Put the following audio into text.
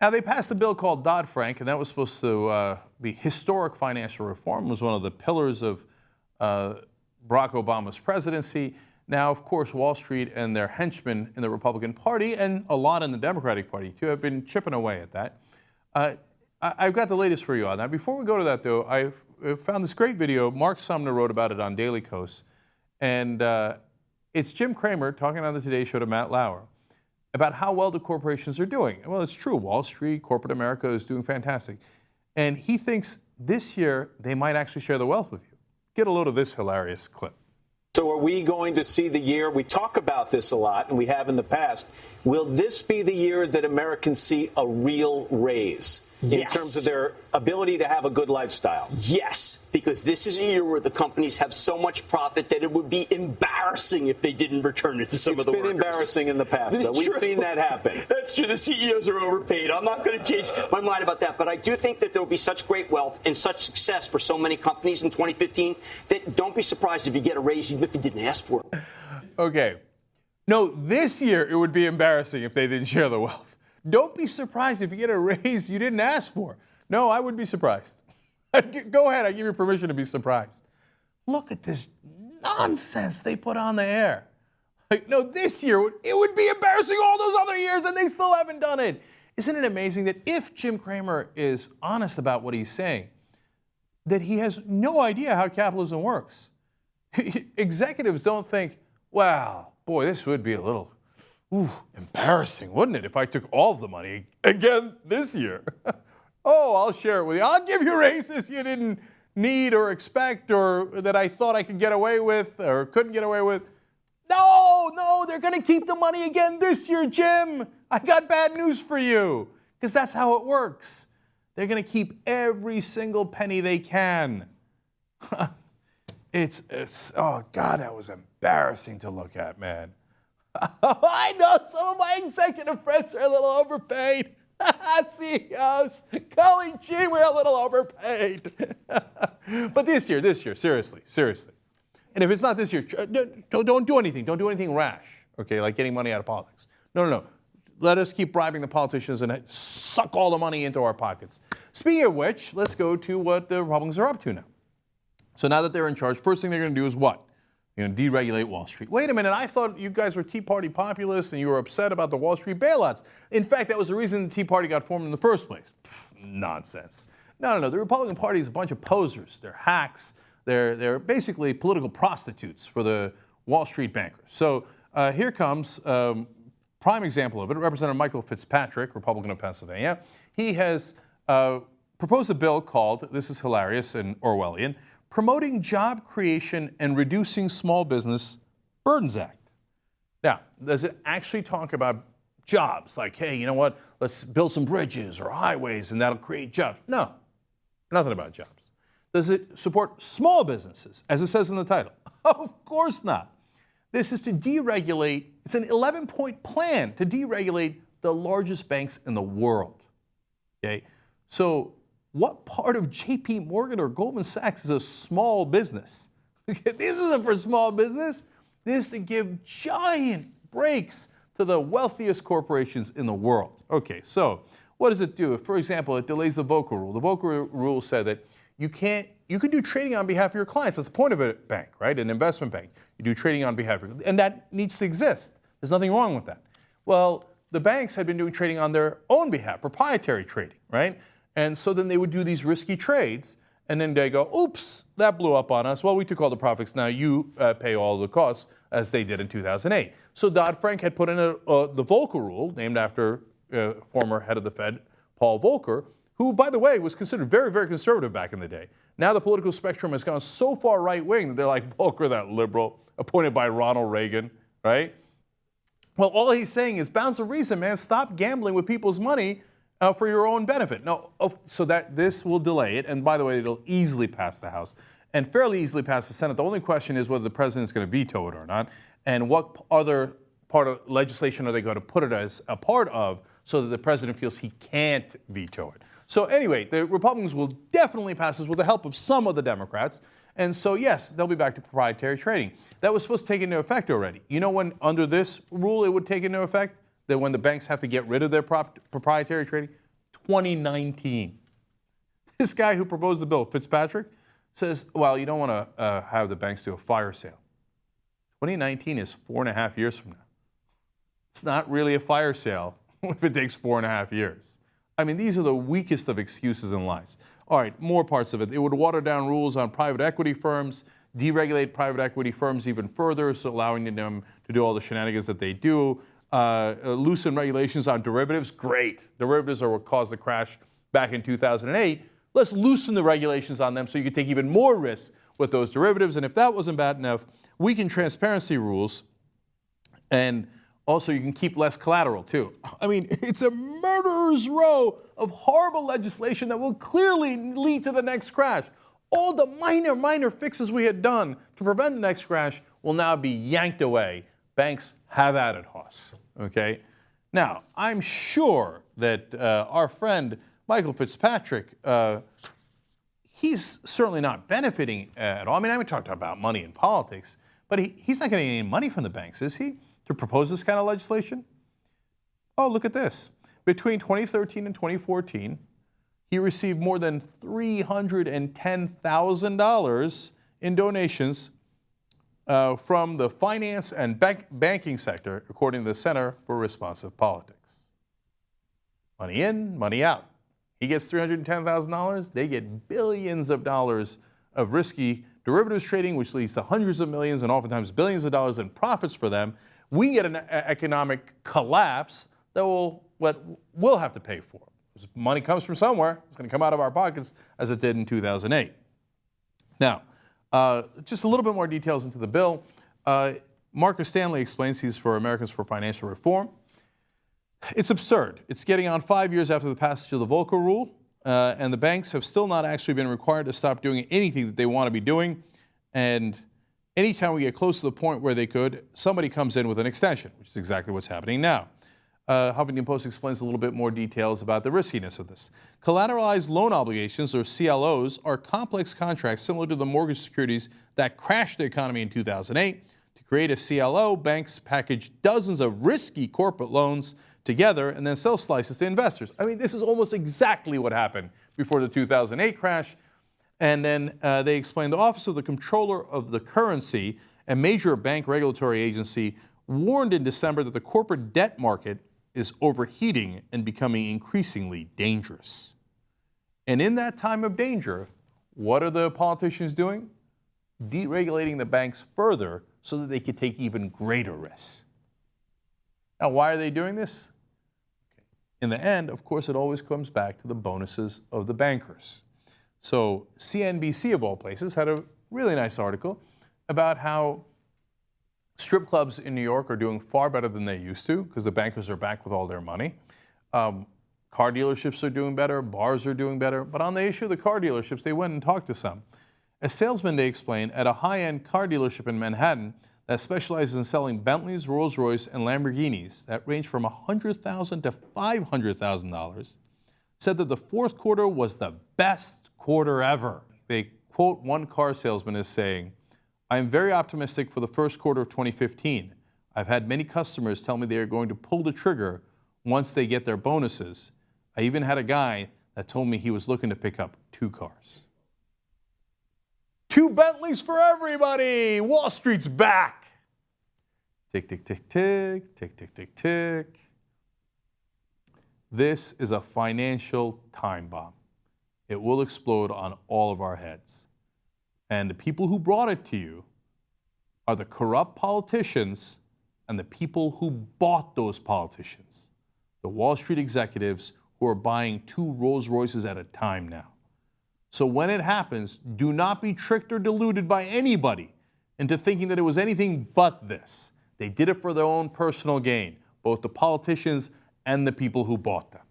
Now, they passed a bill called Dodd-Frank, and that was supposed to be historic financial reform. It was one of the pillars of Barack Obama's presidency. Now, of course, Wall Street and their henchmen in the Republican Party, and a lot in the Democratic Party, too, have been chipping away at that. I've got the latest for you on that. Before we go to that, though, I found this great video. Mark Sumner wrote about it on Daily Kos. And it's Jim Cramer talking on the Today Show to Matt Lauer about how well the corporations are doing. Well, it's true. Wall Street, corporate America is doing fantastic. And he thinks this year they might actually share the wealth with you. Get a load of this hilarious clip. So are we going to see the year, we talk about this a lot, and we have in the past, will this be the year that Americans see a real raise in terms of their ability to have a good lifestyle? Yes, because this is a year where the companies have so much profit that it would be embarrassing if they didn't return it to some of the workers. It's been embarrassing in the past, though. We've seen that happen. That's true. The CEOs are overpaid. I'm not going to change my mind about that. But I do think that there will be such great wealth and such success for so many companies in 2015 that don't be surprised if you get a raise even if you didn't ask for it. Okay. No, this year it would be embarrassing if they didn't share the wealth. Don't be surprised if you get a raise you didn't ask for. No, I would be surprised. Go ahead, I give you permission to be surprised. Look at this nonsense they put on the air. Like, no, this year it would be embarrassing all those other years and they still haven't done it. Isn't it amazing that if Jim Cramer is honest about what he's saying, that he has no idea how capitalism works? Executives don't think, wow, boy, this would be a little embarrassing, wouldn't it, if I took all of the money again this year? Oh, I'll share it with you. I'll give you raises you didn't need or expect or that I thought I could get away with or couldn't get away with. No, they're going to keep the money again this year, Jim. I got bad news for you because that's how it works. They're going to keep every single penny they can. Oh, God, that was embarrassing to look at, man. I know some of my executive friends are a little overpaid. CEOs, Colleen G, we're a little overpaid. But this year, seriously. And if it's not this year, don't do anything. Don't do anything rash, okay, like getting money out of politics. No. Let us keep bribing the politicians and suck all the money into our pockets. Speaking of which, let's go to what the Republicans are up to now. So now that they're in charge, first thing they're going to do is what? Deregulate Wall Street. Wait a minute, I thought you guys were Tea Party populists and you were upset about the Wall Street bailouts. In fact, that was the reason the Tea Party got formed in the first place. Nonsense. No. The Republican Party is a bunch of posers. They're hacks. They're basically political prostitutes for the Wall Street bankers. So here comes prime example of it. Representative Michael Fitzpatrick, Republican of Pennsylvania. He has proposed a bill called, this is hilarious and Orwellian, Promoting Job Creation and Reducing Small Business Burdens Act. Now, does it actually talk about jobs? Like, hey, you know what? Let's build some bridges or highways and that'll create jobs. No, nothing about jobs. Does it support small businesses, as it says in the title? Of course not. This is to deregulate, it's an 11-point plan to deregulate the largest banks in the world. Okay? So, what part of JP Morgan or Goldman Sachs is a small business? This isn't for small business. This is to give giant breaks to the wealthiest corporations in the world. Okay, so what does it do? For example, it delays the Volcker Rule. The Volcker Rule said that you can do trading on behalf of your clients. That's the point of a bank, right? An investment bank. You do trading on behalf of, and that needs to exist. There's nothing wrong with that. Well, the banks had been doing trading on their own behalf, proprietary trading, right? And so then they would do these risky trades, and then they go, oops, that blew up on us. Well, we took all the profits. Now you pay all the costs, as they did in 2008. So Dodd-Frank had put in the Volcker Rule, named after former head of the Fed, Paul Volcker, who, by the way, was considered very, very conservative back in the day. Now the political spectrum has gone so far right-wing that they're like, Volcker, that liberal, appointed by Ronald Reagan, right? Well, all he's saying is, bounds of reason, man, stop gambling with people's money for your own benefit. No, so that this will delay it, and by the way, it'll easily pass the House and fairly easily pass the Senate. The only question is whether the president is going to veto it or not, and what other part of legislation are they going to put it as a part of so that the president feels he can't veto it. So anyway, the Republicans will definitely pass this with the help of some of the Democrats, and so yes, they'll be back to proprietary trading. That was supposed to take into effect already. You know when under this rule it would take into effect? That when the banks have to get rid of their proprietary trading? 2019. This guy who proposed the bill, Fitzpatrick, says, well, you don't want to have the banks do a fire sale. 2019 is 4.5 years from now. It's not really a fire sale if it takes 4.5 years. I mean, these are the weakest of excuses and lies. All right, more parts of it. It would water down rules on private equity firms, deregulate private equity firms even further, so allowing them to do all the shenanigans that they do. Loosen regulations on derivatives, great. Derivatives are what caused the crash back in 2008. Let's loosen the regulations on them so you can take even more risks with those derivatives. And if that wasn't bad enough, weaken transparency rules, and also you can keep less collateral too. I mean, it's a murderer's row of horrible legislation that will clearly lead to the next crash. All the minor fixes we had done to prevent the next crash will now be yanked away. Banks have at it, Hoss. Okay? Now, I'm sure that our friend Michael Fitzpatrick, he's certainly not benefiting at all. I mean, I haven't talked about money in politics, but he's not getting any money from the banks, is he, to propose this kind of legislation? Oh, look at this. Between 2013 and 2014, he received more than $310,000 in donations from the finance and banking sector, according to the Center for Responsive Politics. Money in, money out. He gets $310,000. They get billions of dollars of risky derivatives trading, which leads to hundreds of millions and oftentimes billions of dollars in profits for them. We get an economic collapse that we'll have to pay for. Money comes from somewhere. It's going to come out of our pockets, as it did in 2008. Now, just a little bit more details into the bill. Marcus Stanley explains he's for Americans for Financial Reform. It's absurd. It's getting on 5 years after the passage of the Volcker Rule, and the banks have still not actually been required to stop doing anything that they want to be doing. And anytime we get close to the point where they could, somebody comes in with an extension, which is exactly what's happening now. Huffington Post explains a little bit more details about the riskiness of this. Collateralized loan obligations, or CLOs, are complex contracts similar to the mortgage securities that crashed the economy in 2008. To create a CLO, banks package dozens of risky corporate loans together and then sell slices to investors. I mean, this is almost exactly what happened before the 2008 crash. And then they explain the Office of the Comptroller of the Currency, a major bank regulatory agency, warned in December that the corporate debt market is overheating and becoming increasingly dangerous. And in that time of danger, what are the politicians doing? Deregulating the banks further so that they could take even greater risks. Now, why are they doing this? In the end, of course, it always comes back to the bonuses of the bankers. So CNBC, of all places, had a really nice article about how strip clubs in New York are doing far better than they used to because the bankers are back with all their money. Car dealerships are doing better, bars are doing better. But on the issue of the car dealerships, they went and talked to some. A salesman, they explained, at a high-end car dealership in Manhattan that specializes in selling Bentleys, Rolls-Royce, and Lamborghinis that range from $100,000 to $500,000, said that the fourth quarter was the best quarter ever. They quote one car salesman as saying, "I'm very optimistic for the first quarter of 2015. I've had many customers tell me they are going to pull the trigger once they get their bonuses. I even had a guy that told me he was looking to pick up 2 cars." 2 Bentleys for everybody! Wall Street's back! Tick, tick, tick, tick, tick, tick, tick, tick. This is a financial time bomb. It will explode on all of our heads. And the people who brought it to you are the corrupt politicians and the people who bought those politicians. The Wall Street executives who are buying 2 Rolls Royces at a time now. So when it happens, do not be tricked or deluded by anybody into thinking that it was anything but this. They did it for their own personal gain, both the politicians and the people who bought them.